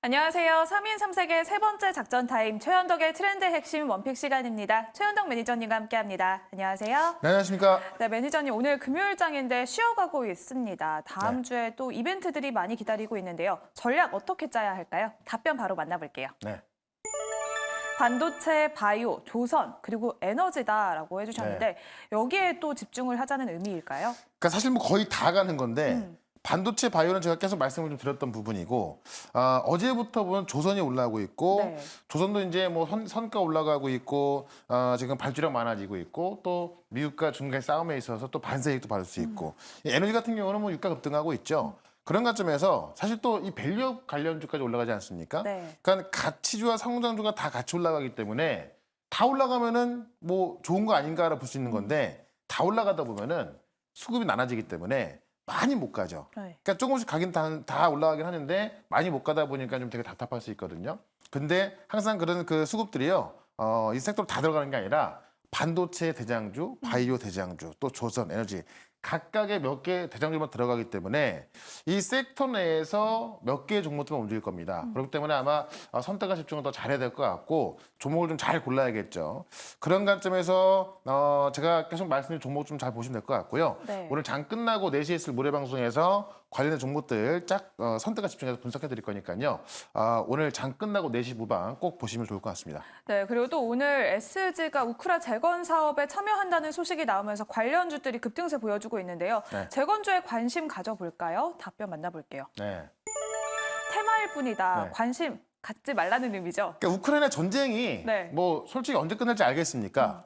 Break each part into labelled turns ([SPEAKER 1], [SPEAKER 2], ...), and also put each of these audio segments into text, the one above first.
[SPEAKER 1] 안녕하세요. 3인 3색의 세 번째 작전 타임 최현덕의 트렌드 핵심 원픽 시간입니다. 최현덕 매니저님과 함께합니다. 안녕하세요.
[SPEAKER 2] 네, 안녕하십니까.
[SPEAKER 1] 네, 매니저님 오늘 금요일장인데 쉬어가고 있습니다. 다음
[SPEAKER 2] 네.
[SPEAKER 1] 주에 또 이벤트들이 많이 기다리고 있는데요. 전략 어떻게 짜야 할까요? 답변 바로 만나볼게요.
[SPEAKER 2] 네.
[SPEAKER 1] 반도체, 바이오, 조선, 그리고 에너지다라고 해주셨는데 여기에 또 집중을 하자는 의미일까요?
[SPEAKER 2] 그러니까 사실 뭐 거의 다 가는 건데 반도체 바이오는 제가 계속 말씀을 좀 드렸던 부분이고 어제부터 보면 조선이 올라오고 있고
[SPEAKER 1] 네.
[SPEAKER 2] 조선도 이제 뭐 선가 올라가고 있고 지금 발주량 많아지고 있고 또 미국과 중국의 싸움에 있어서 또 반세익도 받을 수 있고 이 에너지 같은 경우는 뭐 유가 급등하고 있죠. 그런 관점에서 사실 또 이 밸류업 관련주까지 올라가지 않습니까?
[SPEAKER 1] 네.
[SPEAKER 2] 그러니까 가치주와 성장주가 다 같이 올라가기 때문에 다 올라가면은 뭐 좋은 거 아닌가라 볼 수 있는 건데 다 올라가다 보면은 수급이 나눠지기 때문에 많이 못 가죠.
[SPEAKER 1] 네.
[SPEAKER 2] 그러니까 조금씩 가긴 다 올라가긴 하는데 많이 못 가다 보니까 좀 되게 답답할 수 있거든요. 근데 항상 그런 그 수급들이요, 이 섹터로 다 들어가는 게 아니라 반도체 대장주, 바이오 대장주, 또 조선, 에너지 각각의 몇 개 대장주만 들어가기 때문에 이 섹터 내에서 몇 개의 종목들만 움직일 겁니다. 그렇기 때문에 아마 선택과 집중을 더 잘해야 될 것 같고 종목을 좀 잘 골라야겠죠. 그런 관점에서 제가 계속 말씀드린 종목 좀 잘 보시면 될 것 같고요.
[SPEAKER 1] 네.
[SPEAKER 2] 오늘 장 끝나고 4시에 있을 모레방송에서 관련된 종목들 선택과 집중해서 분석해 드릴 거니까요. 오늘 장 끝나고 4시 무방 꼭 보시면 좋을 것 같습니다.
[SPEAKER 1] 네, 그리고 또 오늘 SG가 우크라 재건 사업에 참여한다는 소식이 나오면서 관련주들이 급등세 보여주고 있는데요.
[SPEAKER 2] 네.
[SPEAKER 1] 재건주에 관심 가져볼까요? 답변 만나볼게요.
[SPEAKER 2] 네.
[SPEAKER 1] 테마일 뿐이다.
[SPEAKER 2] 네.
[SPEAKER 1] 관심 갖지 말라는 의미죠.
[SPEAKER 2] 그러니까 우크라이나 전쟁이
[SPEAKER 1] 네.
[SPEAKER 2] 뭐 솔직히 언제 끝날지 알겠습니까?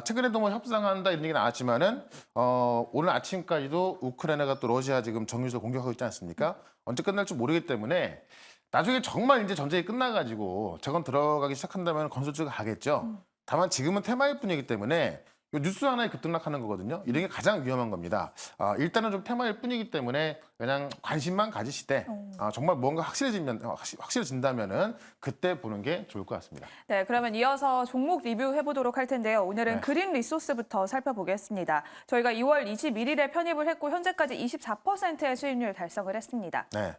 [SPEAKER 2] 최근에도 뭐 협상한다 이런 얘기 나왔지만은 오늘 아침까지도 우크라이나가 또 러시아 지금 정유소 공격하고 있지 않습니까? 언제 끝날지 모르기 때문에 나중에 정말 이제 전쟁이 끝나가지고 저건 들어가기 시작한다면 건설주가 가겠죠. 다만 지금은 테마일 뿐이기 때문에 요 뉴스 하나에 급등락하는 거거든요. 이런 게 가장 위험한 겁니다. 일단은 좀 테마일 뿐이기 때문에 그냥 관심만 가지시되 정말 뭔가 확실해진다면은 그때 보는 게 좋을 것 같습니다.
[SPEAKER 1] 네, 그러면 이어서 종목 리뷰해 보도록 할 텐데요. 오늘은
[SPEAKER 2] 네.
[SPEAKER 1] 그린 리소스부터 살펴보겠습니다. 저희가 2월 21일에 편입을 했고 현재까지 24%의 수익률 달성을 했습니다.
[SPEAKER 2] 네.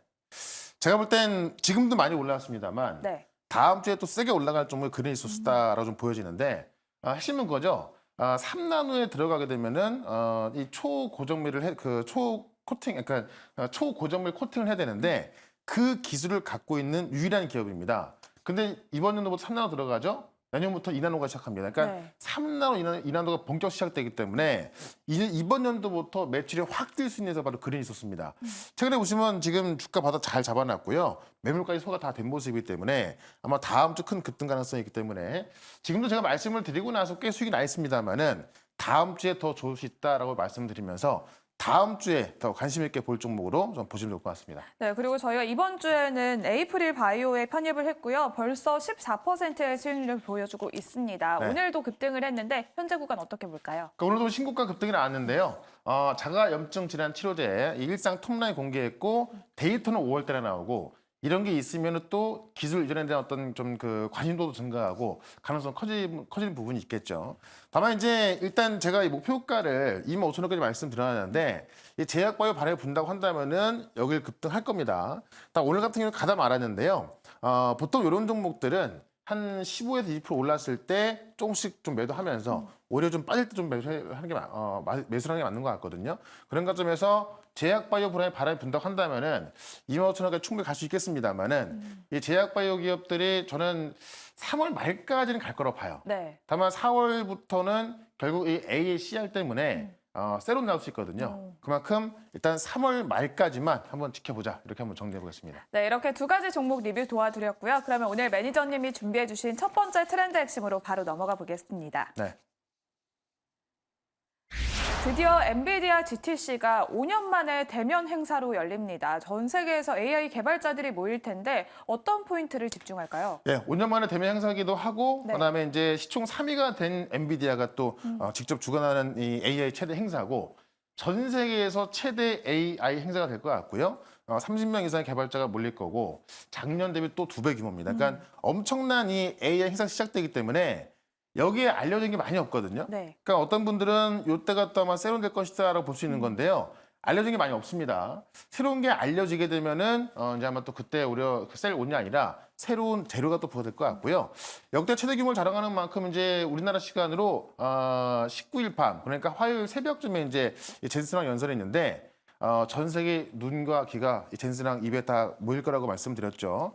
[SPEAKER 2] 제가 볼 땐 지금도 많이 올라왔습니다만
[SPEAKER 1] 네.
[SPEAKER 2] 다음 주에 또 세게 올라갈 종목이 그린 리소스다라고 좀 보여지는데 핵심은 그거죠. 3나노에 들어가게 되면은 이 초고정밀을 초코팅 그러니까 초고정밀 코팅을 해야 되는데 그 기술을 갖고 있는 유일한 기업입니다. 근데 이번 연도부터 3나노 들어가죠. 내년부터 2나노가 시작합니다. 그러니까
[SPEAKER 1] 네.
[SPEAKER 2] 3나노, 2나노가 본격 시작되기 때문에 이번 연도부터 매출이 확 뛸 수 있는 회사 바로 그린이 있었습니다. 최근에 보시면 지금 주가 바닥 잘 잡아놨고요. 매물까지 소가 다 된 모습이기 때문에 아마 다음 주 큰 급등 가능성이 있기 때문에 지금도 제가 말씀을 드리고 나서 꽤 수익이 나 있습니다만은 다음 주에 더 좋을 수 있다라고 말씀드리면서 다음 주에 더 관심 있게 볼 종목으로 좀 보시면 좋을 것 같습니다.
[SPEAKER 1] 네, 그리고 저희가 이번 주에는 에이프릴 바이오에 편입을 했고요. 벌써 14%의 수익률을 보여주고 있습니다.
[SPEAKER 2] 네.
[SPEAKER 1] 오늘도 급등을 했는데 현재 구간 어떻게 볼까요?
[SPEAKER 2] 그러니까 오늘도 신고가 급등이 나왔는데요. 자가 염증 질환 치료제 일상 톱라인 공개했고 데이터는 5월 달에 나오고 이런 게 있으면 또 기술 이전에 대한 어떤 좀 그 관심도도 증가하고 가능성 커지는 부분이 있겠죠. 다만 이제 일단 제가 이 목표가를 25,000원까지 말씀드렸는데 이 제약바이오 발행을 분다고 한다면은 여길 급등할 겁니다. 오늘 같은 경우는 가다 말았는데요. 보통 이런 종목들은 한 15에서 20% 올랐을 때 조금씩 좀 매도하면서 오히려 좀 빠질 때 좀 매수하는 게 매수하는 게 맞는 것 같거든요. 그런 관점에서 제약바이오 분야에 바람이 분다고 한다면은 25,000원까지 충분히 갈 수 있겠습니다만은 이 제약바이오 기업들이 저는 3월 말까지는 갈 거라고 봐요.
[SPEAKER 1] 네.
[SPEAKER 2] 다만 4월부터는 결국 이 AACR 때문에 세론 나올 수 있거든요. 그만큼 일단 3월 말까지만 한번 지켜보자 이렇게 한번 정리해 보겠습니다.
[SPEAKER 1] 네, 이렇게 두 가지 종목 리뷰 도와드렸고요. 그러면 오늘 매니저님이 준비해 주신 첫 번째 트렌드 핵심으로 바로 넘어가 보겠습니다.
[SPEAKER 2] 네.
[SPEAKER 1] 드디어 엔비디아 GTC가 5년 만에 대면 행사로 열립니다. 전 세계에서 AI 개발자들이 모일 텐데 어떤 포인트를 집중할까요?
[SPEAKER 2] 예, 5년 만에 대면 행사기도 하고
[SPEAKER 1] 네.
[SPEAKER 2] 그다음에 이제 시총 3위가 된 엔비디아가 또 직접 주관하는 이 AI 최대 행사고 전 세계에서 최대 AI 행사가 될 것 같고요. 30명 이상의 개발자가 몰릴 거고 작년 대비 또 2배 규모입니다. 그러니까 엄청난 이 AI 행사가 시작되기 때문에 여기에 알려진 게 많이 없거든요.
[SPEAKER 1] 네.
[SPEAKER 2] 그러니까 어떤 분들은 이때가 또 아마 세론될 것이다라고 볼 수 있는 건데요. 알려진 게 많이 없습니다. 새로운 게 알려지게 되면은 이제 아마 또 그때 우려 셀 온이 아니라 새로운 재료가 또 부과될 것 같고요. 역대 최대 규모를 자랑하는 만큼 이제 우리나라 시간으로 19일 밤 그러니까 화요일 새벽쯤에 이제 이 젠슨왕 연설이 있는데 전 세계 눈과 귀가 이 젠슨왕 입에 다 모일 거라고 말씀드렸죠.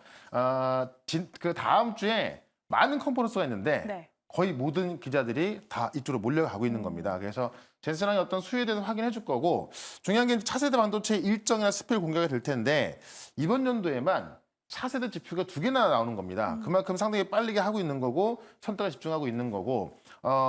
[SPEAKER 2] 그 다음 주에 많은 컨퍼런스가 있는데
[SPEAKER 1] 네.
[SPEAKER 2] 거의 모든 기자들이 다 이쪽으로 몰려가고 있는 겁니다. 그래서 젠슨왕의 어떤 수요에 대해서 확인해 줄 거고 중요한 게 차세대 반도체 일정이나 스펙 공개가 될 텐데 이번 연도에만 차세대 지표가 2개나 나오는 겁니다. 그만큼 상당히 빠르게 하고 있는 거고 선택에 집중하고 있는 거고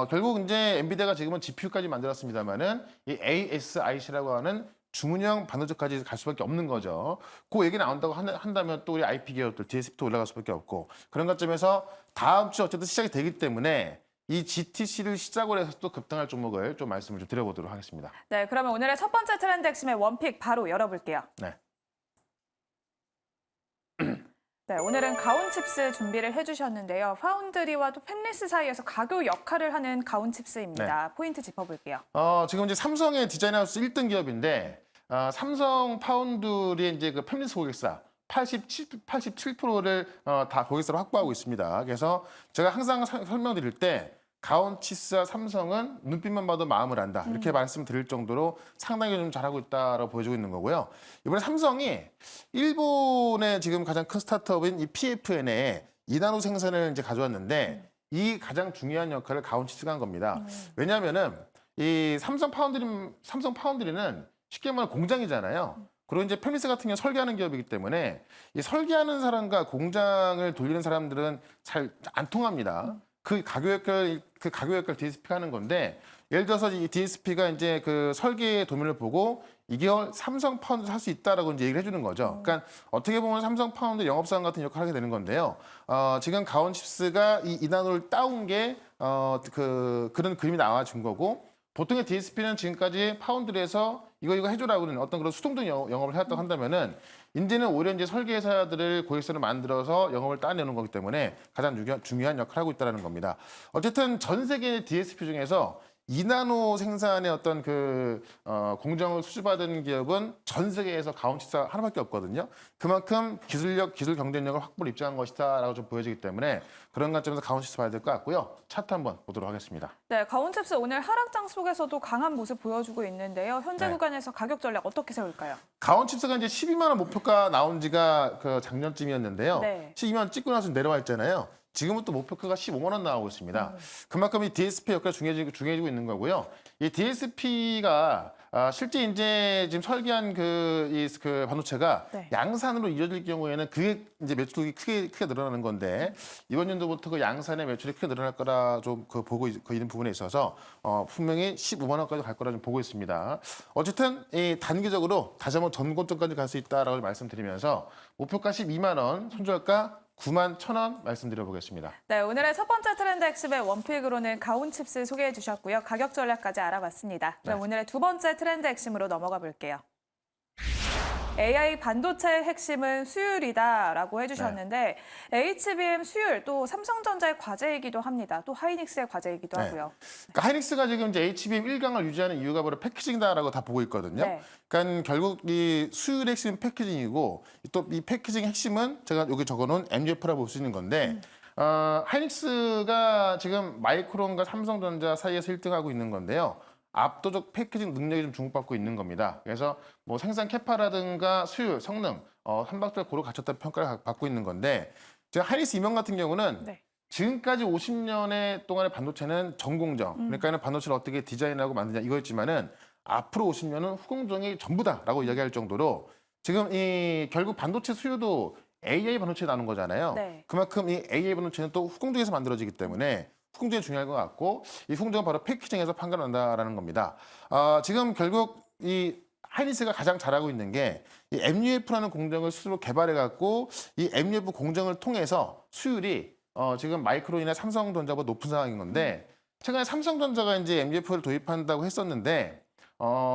[SPEAKER 2] 결국 이제 엔비디아가 지금은 GPU까지 만들었습니다만은 이 ASIC라고 하는 주문형 반도체까지 갈 수밖에 없는 거죠. 그 얘기 나온다고 한다면 또 우리 IP 기업들 DSP도 올라갈 수밖에 없고 그런 관점에서 다음 주 어쨌든 시작이 되기 때문에 이 GTC를 시작으로 해서 또 급등할 종목을 좀 말씀을 좀 드려보도록 하겠습니다.
[SPEAKER 1] 네, 그러면 오늘의 첫 번째 트렌드 핵심의 원픽 바로 열어볼게요.
[SPEAKER 2] 네.
[SPEAKER 1] 네, 오늘은 가온칩스 준비를 해주셨는데요. 파운드리와 또 팹리스 사이에서 가교 역할을 하는 가온칩스입니다. 포인트 짚어볼게요.
[SPEAKER 2] 지금 이제 삼성의 디자인하우스 1등 기업인데 삼성 파운드리의 이제 그 팹리스 고객사 87%를 다 고객사로 확보하고 있습니다. 그래서 제가 항상 설명드릴 때 가온칩스와 삼성은 눈빛만 봐도 마음을 안다. 이렇게 말씀드릴 정도로 상당히 좀 잘하고 있다라고 보여주고 있는 거고요. 이번에 삼성이 일본의 지금 가장 큰 스타트업인 이 PFN에 2나노 생산을 이제 가져왔는데 이 가장 중요한 역할을 가온칩스가 한 겁니다. 왜냐하면은 이 삼성 파운드리는 쉽게 말하면 공장이잖아요. 그리고 이제 팹리스 같은 경우 설계하는 기업이기 때문에 이 설계하는 사람과 공장을 돌리는 사람들은 잘 안 통합니다. 그 가교 역할 DSP가 하는 건데 예를 들어서 이 DSP가 이제 그 설계의 도면을 보고 이게 삼성 파운드 할 수 있다라고 이제 얘기를 해주는 거죠. 그러니까 어떻게 보면 삼성 파운드 영업사원 같은 역할을 하게 되는 건데요. 지금 가온칩스가 이 이나노를 따온 게 그런 그림이 나와준 거고 보통의 DSP는 지금까지 파운드리에서 이거 해줘라고 하는 어떤 그런 수동적 영업을 해왔다고 한다면은 이제는 오히려 이제 설계사들을 고객사를 만들어서 영업을 따내는 거기 때문에 가장 중요한 역할을 하고 있다는 겁니다. 어쨌든 전 세계 DSP 중에서 2나노 생산의 어떤 공정을 수주받은 기업은 전 세계에서 가온칩스 하나밖에 없거든요. 그만큼 기술 경쟁력을 확보를 입증한 것이다라고 좀 보여지기 때문에 그런 관점에서 가온칩스 봐야 될 것 같고요. 차트 한번 보도록 하겠습니다.
[SPEAKER 1] 네, 가온칩스 오늘 하락장 속에서도 강한 모습 보여주고 있는데요. 현재
[SPEAKER 2] 네.
[SPEAKER 1] 구간에서 가격 전략 어떻게 세울까요?
[SPEAKER 2] 가온칩스가 이제 12만 원 목표가 나온 지가 작년쯤이었는데요.
[SPEAKER 1] 네.
[SPEAKER 2] 12만 원 찍고 나서 내려와 있잖아요. 지금은 또 목표가가 15만 원 나오고 있습니다. 그만큼 이 DSP 역할이 중요해지고 있는 거고요. 이 DSP가 실제 이제 지금 설계한 그 반도체가
[SPEAKER 1] 네.
[SPEAKER 2] 양산으로 이어질 경우에는 그게 이제 매출이 크게 늘어나는 건데 이번 연도부터 그 양산의 매출이 크게 늘어날 거라 좀 보고 있는 부분에 있어서 분명히 15만 원까지 갈 거라 좀 보고 있습니다. 어쨌든 이 단기적으로 다시 한번 전고점까지 갈 수 있다라고 말씀드리면서 목표가 12만 원, 손절가 9만 1,000원 말씀드려보겠습니다.
[SPEAKER 1] 네, 오늘의 첫 번째 트렌드 핵심의 원픽으로는 가온칩스 소개해 주셨고요. 가격 전략까지 알아봤습니다. 그럼
[SPEAKER 2] 네.
[SPEAKER 1] 오늘의 두 번째 트렌드 핵심으로 넘어가 볼게요. AI 반도체의 핵심은 수율이다라고 해주셨는데 HBM 수율 또 삼성전자의 과제이기도 합니다. 또 하이닉스의 과제이기도
[SPEAKER 2] 네.
[SPEAKER 1] 하고요.
[SPEAKER 2] 그러니까 하이닉스가 지금 이제 HBM 1강을 유지하는 이유가 바로 패키징다라고 다 보고 있거든요.
[SPEAKER 1] 네.
[SPEAKER 2] 그러니까 결국 이 수율의 핵심은 패키징이고 또 이 패키징 핵심은 제가 여기 적어놓은 MUF라고 볼 수 있는 건데 하이닉스가 지금 마이크론과 삼성전자 사이에서 1등하고 있는 건데요. 압도적 패키징 능력이 좀 주목받고 있는 겁니다. 그래서 뭐 생산 캐파라든가 수율, 성능, 한박자 고루 갖췄다는 평가를 받고 있는 건데 제가 하이닉스 이명 같은 경우는
[SPEAKER 1] 네.
[SPEAKER 2] 지금까지 50년의 동안의 반도체는 전공정, 그러니까 반도체를 어떻게 디자인하고 만드냐 이거였지만은 앞으로 50년은 후공정이 전부다라고 이야기할 정도로 지금 이 결국 반도체 수요도 AI 반도체에 나오는 거잖아요.
[SPEAKER 1] 네.
[SPEAKER 2] 그만큼 이 AI 반도체는 또 후공정에서 만들어지기 때문에 후공정이 중요할 것 같고 이 후공정은 바로 패키징에서 판가난다라는 겁니다. 지금 결국 이 하이닉스가 가장 잘하고 있는 게 이 MUF라는 공정을 스스로 개발해갖고 이 MUF 공정을 통해서 수율이 지금 마이크론이나 삼성전자보다 높은 상황인 건데 최근에 삼성전자가 이제 MUF를 도입한다고 했었는데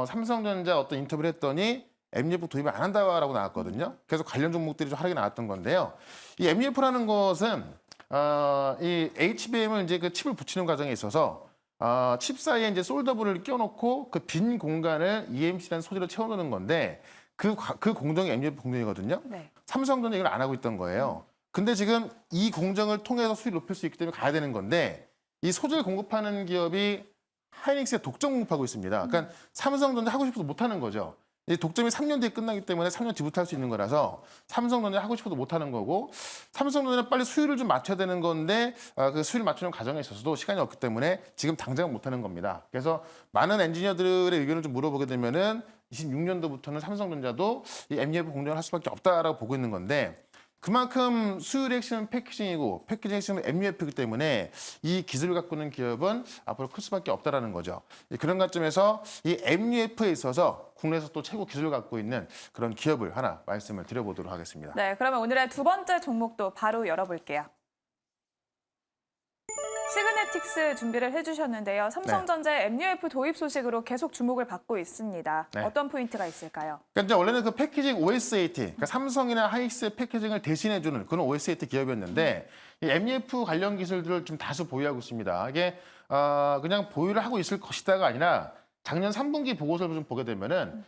[SPEAKER 2] 삼성전자 어떤 인터뷰를 했더니 MUF 도입을 안 한다고 나왔거든요. 그래서 관련 종목들이 좀 하락이 나왔던 건데요. 이 MUF라는 것은 이 HBM을 이제 그 칩을 붙이는 과정에 있어서 칩 사이에 이제 솔더블을 끼워놓고 그 빈 공간을 EMC라는 소재로 채워놓는 건데 그 공정이 MUF 공정이거든요.
[SPEAKER 1] 네.
[SPEAKER 2] 삼성전자 이걸 안 하고 있던 거예요. 근데 지금 이 공정을 통해서 수익을 높일 수 있기 때문에 가야 되는 건데 이 소재를 공급하는 기업이 하이닉스가 독점 공급하고 있습니다. 그러니까 삼성전자 하고 싶어도 못 하는 거죠. 이 독점이 3년 뒤에 끝나기 때문에 3년 뒤부터 할 수 있는 거라서 삼성전자 하고 싶어도 못 하는 거고 삼성전자는 빨리 수율을 좀 맞춰야 되는 건데 그 수율 맞추는 과정에 있어서도 시간이 없기 때문에 지금 당장 못 하는 겁니다. 그래서 많은 엔지니어들의 의견을 좀 물어보게 되면은 26년도부터는 삼성전자도 이 MUF 공정을 할 수밖에 없다라고 보고 있는 건데 그만큼 수율의 핵심은 패키징이고 패키징의 핵심은 MUF이기 때문에 이 기술을 갖고 있는 기업은 앞으로 클 수밖에 없다라는 거죠. 그런 관점에서 이 MUF에 있어서 국내에서 또 최고 기술을 갖고 있는 그런 기업을 하나 말씀을 드려보도록 하겠습니다.
[SPEAKER 1] 네, 그러면 오늘의 두 번째 종목도 바로 열어볼게요. 시그네틱스 준비를 해주셨는데요. 삼성전자의 MUF 도입 소식으로 계속 주목을 받고 있습니다.
[SPEAKER 2] 네.
[SPEAKER 1] 어떤 포인트가 있을까요?
[SPEAKER 2] 그러니까 이제 원래는 그 패키징 OSAT, 그러니까 삼성이나 하이닉스의 패키징을 대신해주는 그런 OSAT 기업이었는데 이 MUF 관련 기술들을 좀 다수 보유하고 있습니다. 이게 그냥 보유를 하고 있을 것이다가 아니라 작년 3분기 보고서를 좀 보게 되면은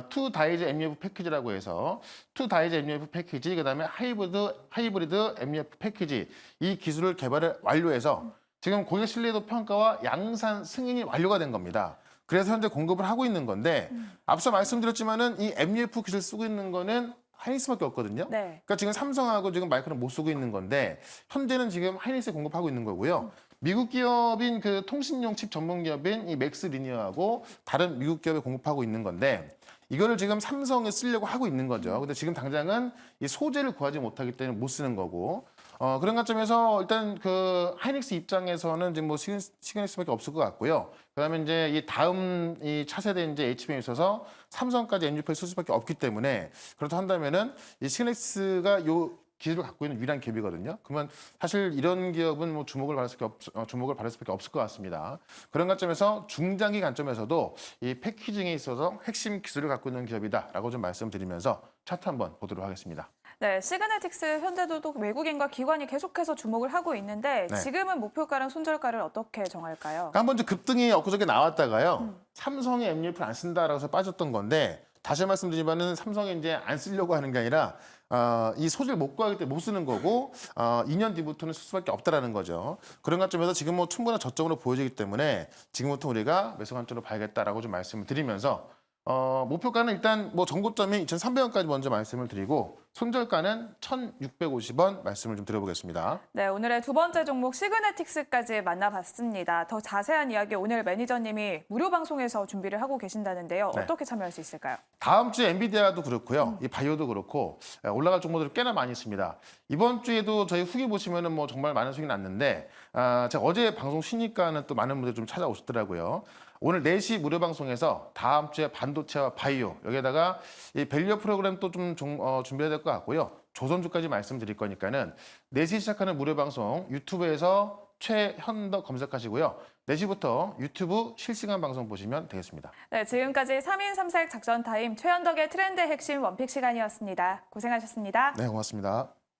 [SPEAKER 2] 투 다이즈 MUF 패키지라고 해서 투 다이즈 MUF 패키지 그다음에 하이브리드 MUF 패키지 이 기술을 개발을 완료해서 지금 고객 신뢰도 평가와 양산 승인이 완료가 된 겁니다. 그래서 현재 공급을 하고 있는 건데 앞서 말씀드렸지만은 이 MUF 기술 쓰고 있는 거는 하이닉스밖에 없거든요.
[SPEAKER 1] 네.
[SPEAKER 2] 그러니까 지금 삼성하고 지금 마이크론 못 쓰고 있는 건데 현재는 지금 하이닉스에 공급하고 있는 거고요. 미국 기업인 그 통신용 칩 전문 기업인 이 맥스 리니어하고 다른 미국 기업에 공급하고 있는 건데 이거를 지금 삼성에 쓰려고 하고 있는 거죠. 근데 지금 당장은 이 소재를 구하지 못하기 때문에 못 쓰는 거고 그런 관점에서 일단 그 하이닉스 입장에서는 지금 뭐 시그넥스밖에 없을 것 같고요. 그다음에 이제 이 다음 이 차세대 이제 HBM에 있어서 삼성까지 MUF를 쓸 수밖에 없기 때문에 그렇다 한다면은 이 시그넥스가 요 기술을 갖고 있는 유일한 기업이거든요. 그러면 사실 이런 기업은 뭐 주목을 받을 수밖에 없을 것 같습니다. 그런 관점에서 중장기 관점에서도 이 패키징에 있어서 핵심 기술을 갖고 있는 기업이다라고 좀 말씀드리면서 차트 한번 보도록 하겠습니다.
[SPEAKER 1] 네, 시그네틱스 현재도 또 외국인과 기관이 계속해서 주목을 하고 있는데
[SPEAKER 2] 네.
[SPEAKER 1] 지금은 목표가랑 손절가를 어떻게 정할까요?
[SPEAKER 2] 그러니까 한번 좀 급등이 엊그저께 나왔다가요. 삼성이 MUF를 안 쓴다라고 해서 빠졌던 건데 다시 말씀드리면은 삼성이 이제 안 쓰려고 하는 게 아니라 이 소재를 못 구하기 때문에 못 쓰는 거고 2년 뒤부터는 쓸 수밖에 없다라는 거죠. 그런 관점에서 지금 뭐 충분한 저점으로 보여지기 때문에 지금부터 우리가 매수 관점으로 봐야겠다라고 좀 말씀을 드리면서 목표가는 일단 뭐 전고점이 2,300원까지 먼저 말씀을 드리고 손절가는 1,650원 말씀을 좀 드려보겠습니다.
[SPEAKER 1] 네, 오늘의 두 번째 종목 시그네틱스까지 만나봤습니다. 더 자세한 이야기 오늘 매니저님이 무료 방송에서 준비를 하고 계신다는데요.
[SPEAKER 2] 네.
[SPEAKER 1] 어떻게 참여할 수 있을까요?
[SPEAKER 2] 다음 주에 엔비디아도 그렇고요. 이 바이오도 그렇고 올라갈 종목들이 꽤나 많이 있습니다. 이번 주에도 저희 후기 보시면은 뭐 정말 많은 수익이 났는데 제가 어제 방송 쉬니까는 또 많은 분들이 좀 찾아오시더라고요. 오늘 4시 무료 방송에서 다음 주에 반도체와 바이오 여기에다가 이 밸류 프로그램 또 좀 준비해야 될 것 같고요. 조선주까지 말씀드릴 거니까는 4시 시작하는 무료 방송 유튜브에서 최현덕 검색하시고요. 4시부터 유튜브 실시간 방송 보시면 되겠습니다.
[SPEAKER 1] 네, 지금까지 3인 3색 작전 타임 최현덕의 트렌드 핵심 원픽 시간이었습니다. 고생하셨습니다.
[SPEAKER 2] 네, 고맙습니다.